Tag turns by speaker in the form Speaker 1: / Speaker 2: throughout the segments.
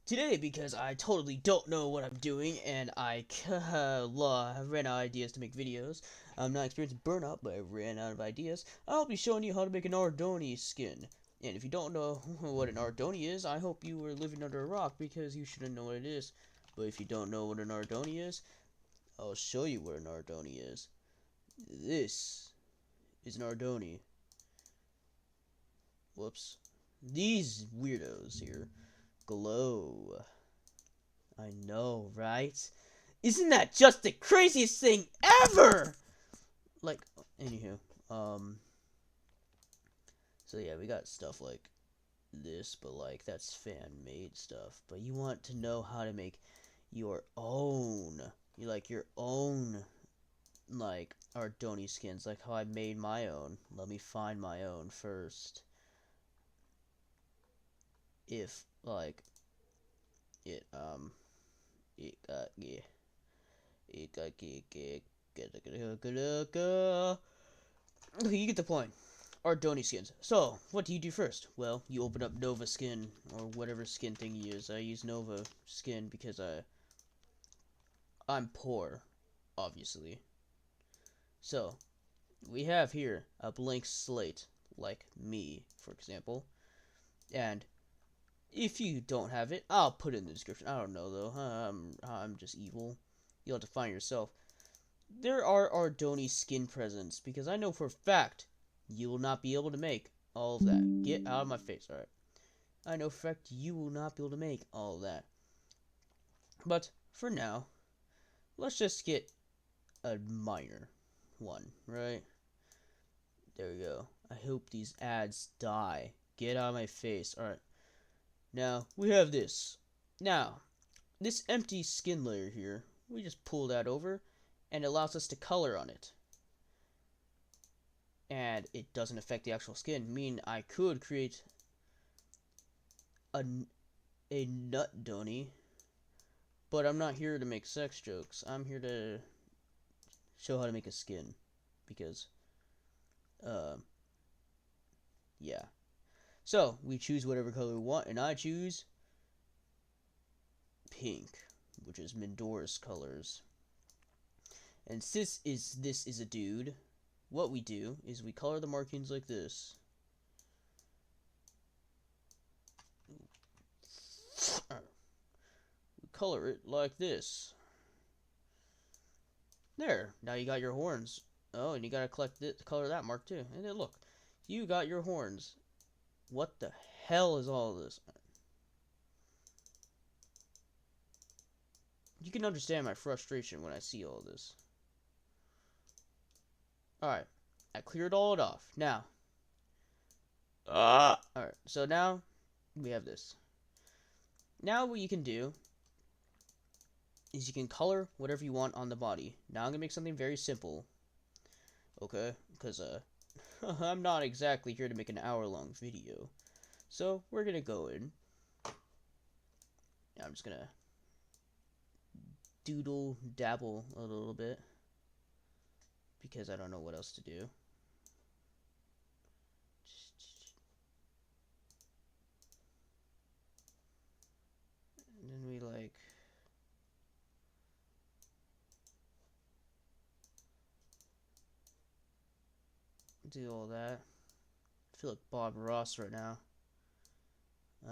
Speaker 1: Today, because I totally don't know what I'm doing and I ran out of ideas to make videos. I'm not experiencing burnout, but I ran out of ideas. I'll be showing you how to make an Ardoni skin. And if you don't know what an Ardoni is, I hope you were living under a rock because you shouldn't know what it is. But if you don't know what an Ardoni is, I'll show you what an Ardoni is. This is an Ardoni. Whoops. These weirdos here glow. I know, right? Isn't that just the craziest thing ever? Like, anywho, so yeah, we got stuff like this, but like, that's fan-made stuff. But you want to know how to make your own, your own, like, Ardoni skins, like how I made my own. Let me find my own first. If, like, it, yeah. You get the point. Ardoni skins. So, what do you do first? Well, you open up Nova Skin, or whatever skin thing you use. I use Nova Skin because I'm poor, obviously. So, we have here a blank slate, like me, for example. And if you don't have it, I'll put it in the description. I don't know, though. I'm just evil. You'll have to find yourself. There are Ardoni skin presents, because I know for a fact you will not be able to make all of that. Get out of my face, alright. I know for a fact you will not be able to make all of that. But, for now, let's just get a minor one, right? There we go. I hope these ads die. Get out of my face, alright. Now, we have this. Now, this empty skin layer here, we just pull that over, and it allows us to color on it. And it doesn't affect the actual skin. Meaning I could create a nut doni, but I'm not here to make sex jokes. I'm here to show how to make a skin, because, yeah. So we choose whatever color we want, and I choose pink, which is Mendora's colors. And since this is a dude, what we do is we color the markings like this. We color it like this. There. Now you got your horns. Oh, and you gotta color that mark too. And then look, you got your horns. What the hell is all this? You can understand my frustration when I see all this. Alright. I cleared all it off. Now. Alright. So now we have this. Now what you can do is you can color whatever you want on the body. Now I'm gonna make something very simple. Okay? Because, I'm not exactly here to make an hour-long video. So, we're gonna go in. I'm just gonna doodle, dabble a little bit, because I don't know what else to do. And then we, like, do all that. I feel like Bob Ross right now.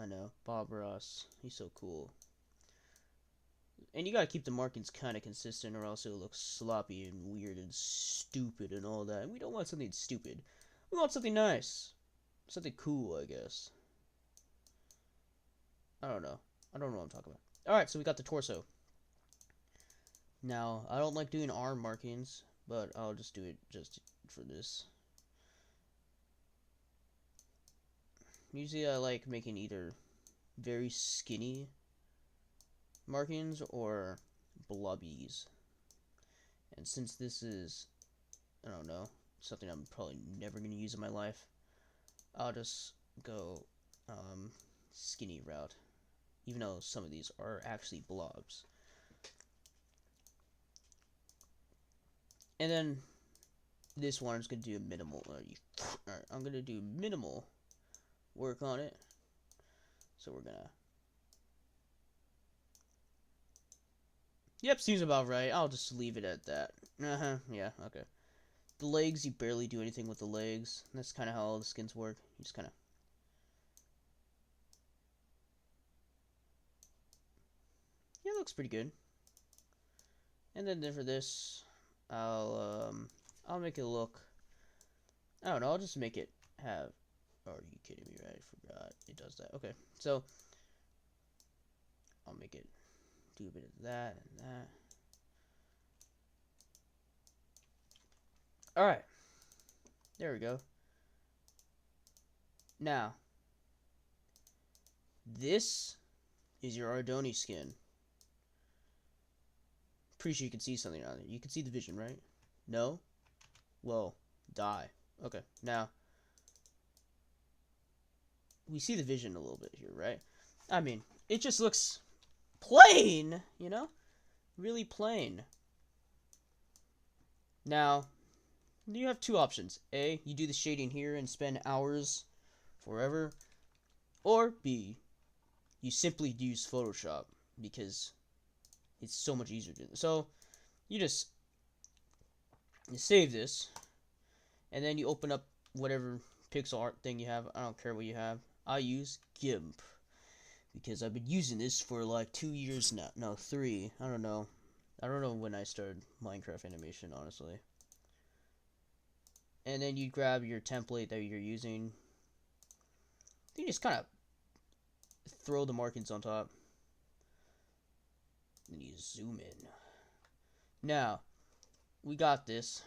Speaker 1: I know, Bob Ross. He's so cool. And you gotta keep the markings kind of consistent, or else it'll look sloppy and weird and stupid and all that. And we don't want something stupid. We want something nice. Something cool, I guess. I don't know. I don't know what I'm talking about. Alright, so we got the torso. Now, I don't like doing arm markings, but I'll just do it just for this. Usually I like making either very skinny markings or blobbies. And since this is, I don't know, something I'm probably never going to use in my life, I'll just go skinny route. Even though some of these are actually blobs. And then this one I'm just going to do a minimal. Alright, I'm going to do minimal work on it. So we're gonna Yep, seems about right. I'll just leave it at that. Yeah, okay. The legs, you barely do anything with the legs. That's kind of how all the skins work. You just kind of... Yeah, it looks pretty good. And then for this, I'll make it look... I don't know, I'll just make it have... Oh, are you kidding me, right? I forgot. It does that. Okay, so... I'll make it do a bit of that and that. Alright. There we go. Now, this is your Ardoni skin. Pretty sure you can see something on it. You can see the vision, right? No? Well, die. Okay, now, we see the vision a little bit here, right? I mean, it just looks plain, you know? Really plain. Now, you have two options. A, you do the shading here and spend hours forever. Or B, you simply use Photoshop because it's so much easier to do. So, you save this, and then you open up whatever pixel art thing you have. I don't care what you have. I use GIMP because I've been using this for like 2 years now. No, 3. I don't know. I don't know when I started Minecraft animation, honestly. And then you grab your template that you're using. You just kind of throw the markings on top. And you zoom in. Now, we got this.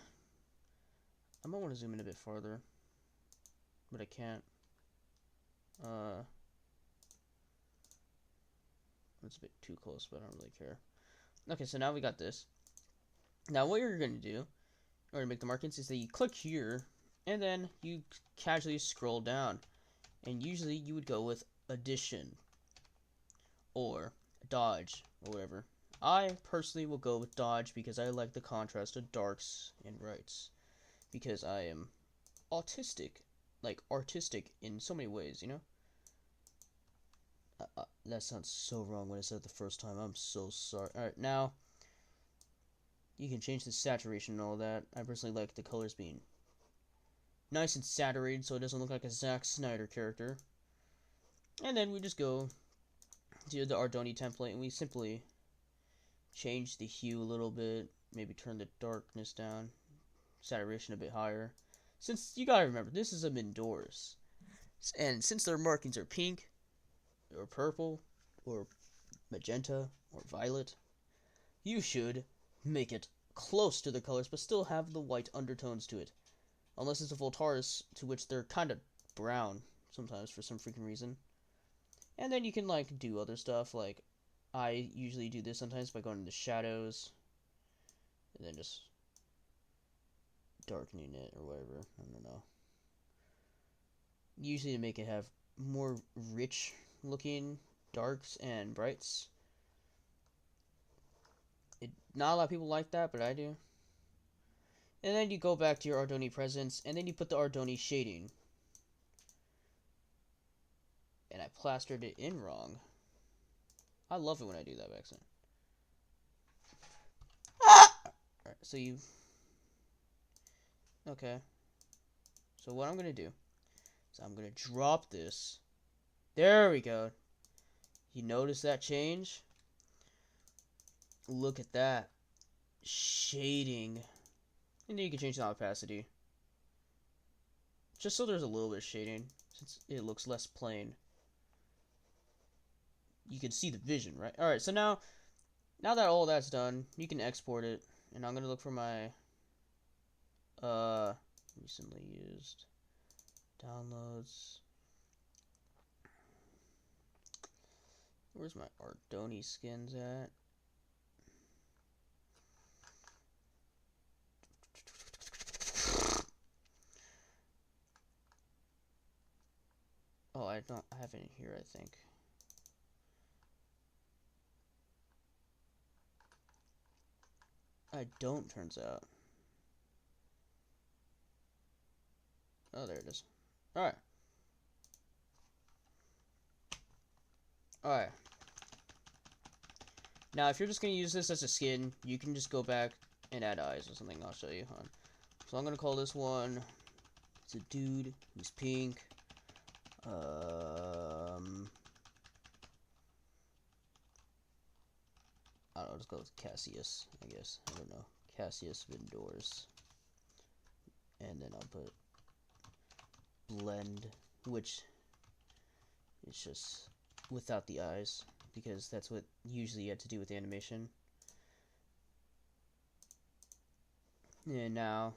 Speaker 1: I might want to zoom in a bit farther, but I can't. It's a bit too close, but I don't really care. Okay, so now we got this. Now what you're going to do, in order to make the markings, is that you click here, and then you casually scroll down. And usually you would go with addition, or dodge, or whatever. I personally will go with dodge because I like the contrast of darks and brights. Because I am autistic, like artistic in so many ways, you know? That sounds so wrong when I said it the first time. I'm so sorry. Alright, now, you can change the saturation and all that. I personally like the colors being nice and saturated so it doesn't look like a Zack Snyder character. And then we just go to the Ardoni template and we simply change the hue a little bit. Maybe turn the darkness down. Saturation a bit higher. Since, you gotta remember, this is a indoors. And since their markings are pink, or purple, or magenta, or violet, you should make it close to the colors, but still have the white undertones to it. Unless it's a Voltaris, to which they're kind of brown, sometimes, for some freaking reason. And then you can, like, do other stuff, like, I usually do this sometimes by going into shadows, and then just darkening it, or whatever, I don't know. Usually to make it have more rich looking darks and brights. Not a lot of people like that, but I do. And then you go back to your Ardoni presence, and then you put the Ardoni shading. And I plastered it in wrong. I love it when I do that by accident. Alright, so you... Okay. So what I'm going to do is I'm going to drop this. There we go. You notice that change? Look at that. Shading. And then you can change the opacity. Just so there's a little bit of shading, since it looks less plain. You can see the vision, right? Alright, so now that all that's done, you can export it. And I'm gonna look for my recently used downloads. Where's my Ardoni skins at? Oh, I have it in here, I think. I don't, turns out. Oh, there it is. Alright. Alright. Now, if you're just going to use this as a skin, you can just go back and add eyes or something. I'll show you. So I'm going to call this one, it's a dude who's pink. I don't know, let's go with Cassius, I guess. I don't know. Cassius Vindors. And then I'll put blend, which is just without the eyes, because that's what usually you have to do with animation. And now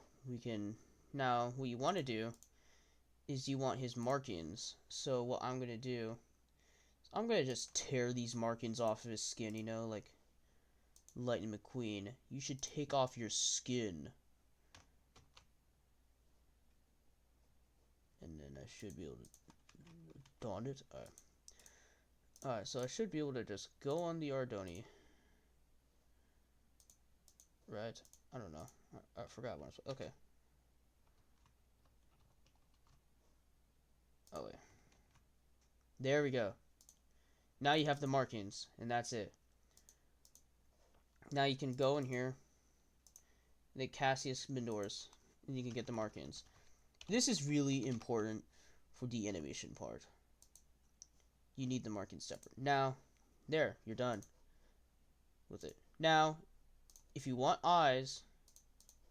Speaker 1: what you want to do is you want his markings. So what I'm gonna do is I'm gonna just tear these markings off of his skin, you know, like Lightning McQueen. You should take off your skin. And then I should be able to don it. Alright, so I should be able to just go on the Ardoni. Right? I don't know. I forgot what I was. Okay. Oh, wait. There we go. Now you have the markings, and that's it. Now you can go in here, the Cassius Mindors, and you can get the markings. This is really important for the animation part. You need the markings separate. Now, there, you're done with it. Now, if you want eyes,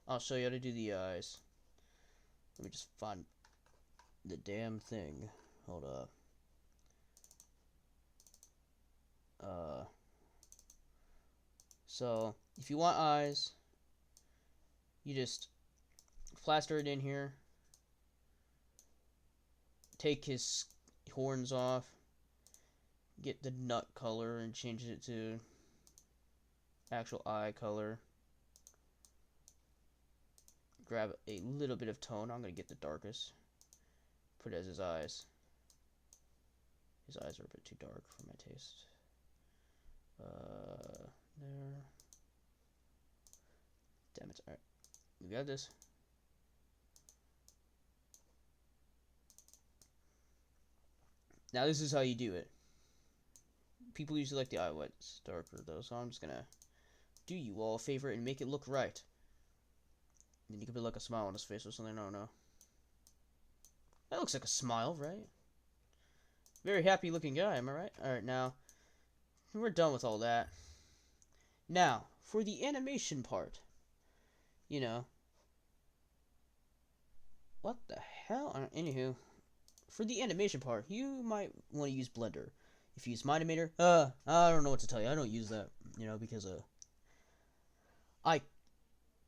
Speaker 1: I'll show you how to do the eyes. Let me just find the damn thing. Hold up. So, if you want eyes, you just plaster it in here. Take his horns off. Get the nut color and change it to actual eye color. Grab a little bit of tone. I'm going to get the darkest. Put it as his eyes. His eyes are a bit too dark for my taste. There. Damn it. Alright. We got this. Now this is how you do it. People usually like the eye whites darker though, so I'm just gonna do you all a favor and make it look right. And then you can put like a smile on his face or something, I don't know. That looks like a smile, right? Very happy looking guy, am I right? Alright, now, we're done with all that. Now, for the animation part, you know, what the hell? Anywho, for the animation part, you might want to use Blender. If you use Minimator, I don't know what to tell you. I don't use that, you know, because I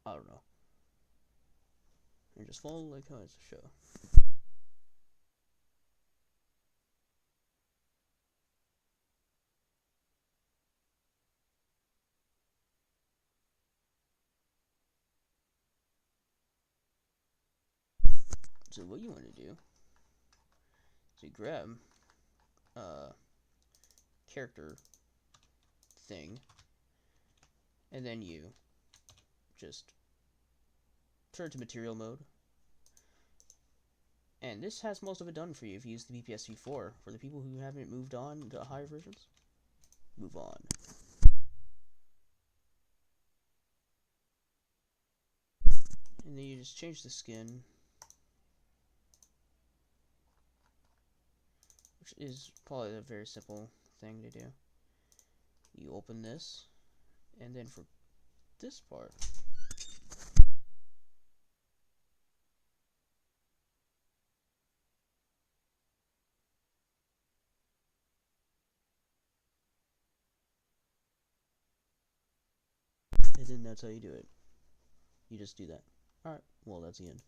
Speaker 1: don't know. You just follow like how it's a show. So what you want to do is you grab character thing, and then you just turn to material mode. And this has most of it done for you if you use the BPS v4. For the people who haven't moved on to higher versions, move on. And then you just change the skin, which is probably a very simple thing to do. You open this, and then for this part, and then that's how you do it. You just do that. Alright, well, that's the end.